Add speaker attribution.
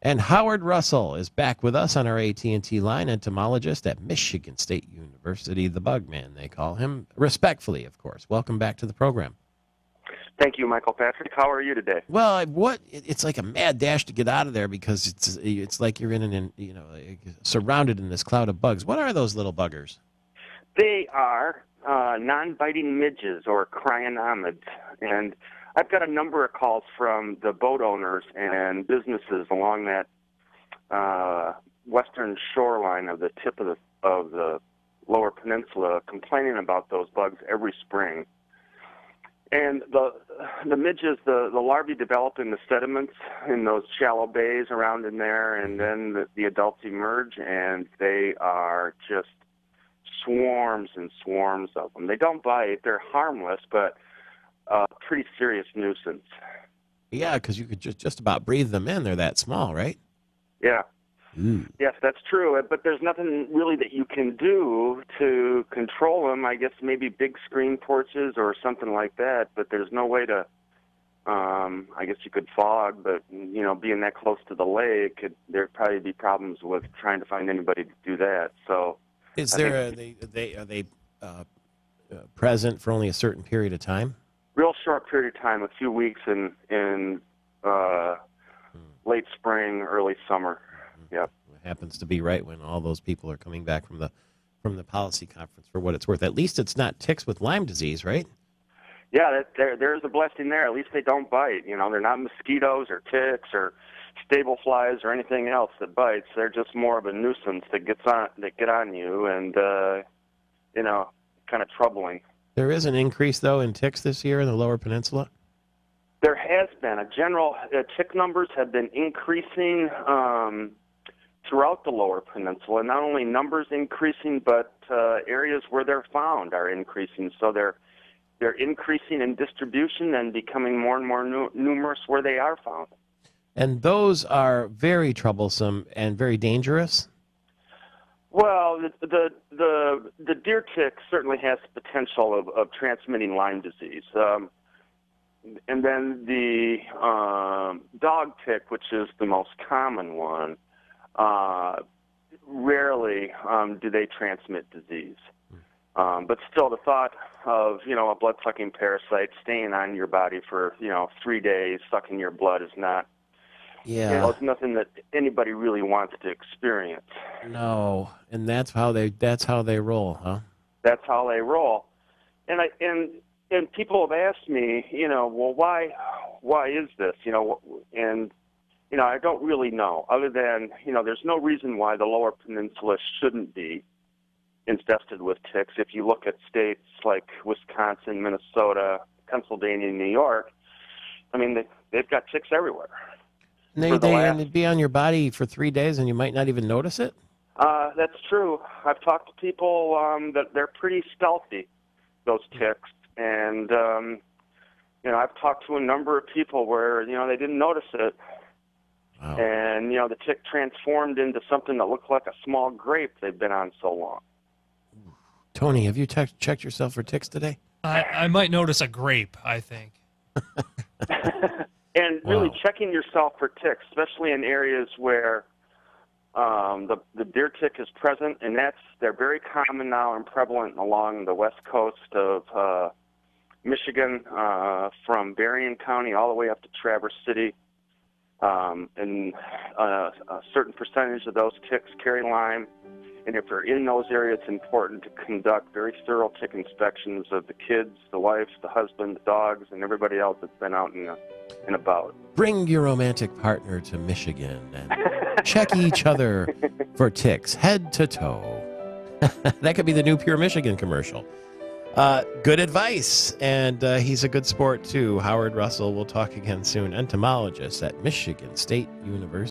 Speaker 1: And Howard Russel is back with us on our AT&T line, entomologist at Michigan State University, the Bugman, they call him, respectfully, of course. Welcome back to the program.
Speaker 2: Thank you, Michael Patrick. How are you today?
Speaker 1: Well, it's like a mad dash to get out of there because it's like you're surrounded in this cloud of bugs. What are those little buggers?
Speaker 2: They are non-biting midges or cryonomids, and I've got a number of calls from the boat owners and businesses along that western shoreline of the tip of the lower peninsula complaining about those bugs every spring. And the midges, the larvae develop in the sediments in those shallow bays around in there, and then the adults emerge, and they are just swarms and swarms of them. They don't bite. They're harmless, but pretty serious nuisance.
Speaker 1: Yeah, because you could just about breathe them in. They're that small, right?
Speaker 2: Yeah. Yes, that's true. But there's nothing really that you can do to control them. I guess maybe big screen porches or something like that. But there's no way to. I guess you could fog, but being that close to the lake, there'd probably be problems with trying to find anybody to do that. So,
Speaker 1: are they present for only a certain period of time?
Speaker 2: Real short period of time, a few weeks in late spring, early summer. Yep.
Speaker 1: It happens to be right when all those people are coming back from the policy conference, for what it's worth. At least it's not ticks with Lyme disease, right?
Speaker 2: Yeah, there's a blessing there. At least they don't bite. They're not mosquitoes or ticks or stable flies or anything else that bites. They're just more of a nuisance that get on you and kind of troubling.
Speaker 1: There is an increase though in ticks this year in the Lower Peninsula.
Speaker 2: There has been a general tick numbers have been increasing throughout the Lower Peninsula. Not only numbers increasing, but areas where they're found are increasing. So they're increasing in distribution and becoming more and more numerous where they are found.
Speaker 1: And those are very troublesome and very dangerous.
Speaker 2: Well, the deer tick certainly has the potential of transmitting Lyme disease. And then the dog tick, which is the most common one, rarely do they transmit disease. But still, the thought of, a blood-sucking parasite staying on your body for, 3 days, sucking your blood is not, it's nothing that anybody really wants to experience. No,
Speaker 1: and that's how they roll, huh?
Speaker 2: That's how they roll. And people have asked me, well, why is this? And I don't really know, other than, there's no reason why the Lower Peninsula shouldn't be infested with ticks. If you look at states like Wisconsin, Minnesota, Pennsylvania, New York, I mean, they've got ticks everywhere.
Speaker 1: And they'd be on your body for 3 days and you might not even notice it?
Speaker 2: That's true. I've talked to people that they're pretty stealthy, those ticks. And, I've talked to a number of people where, they didn't notice it.
Speaker 1: Wow.
Speaker 2: And, the tick transformed into something that looked like a small grape they've been on so long.
Speaker 1: Tony, have you checked yourself for ticks today?
Speaker 3: I might notice a grape, I think.
Speaker 2: And really checking yourself for ticks, especially in areas where the deer tick is present, and they're very common now and prevalent along the west coast of Michigan, from Berrien County all the way up to Traverse City. And a certain percentage of those ticks carry Lyme. And if they're in those areas, it's important to conduct very thorough tick inspections of the kids, the wife, the husband, the dogs, and everybody else that's been out and about.
Speaker 1: Bring your romantic partner to Michigan and check each other for ticks, head to toe. That could be the new Pure Michigan commercial. Good advice, and he's a good sport, too. Howard Russel, we'll talk again soon. Entomologist at Michigan State University.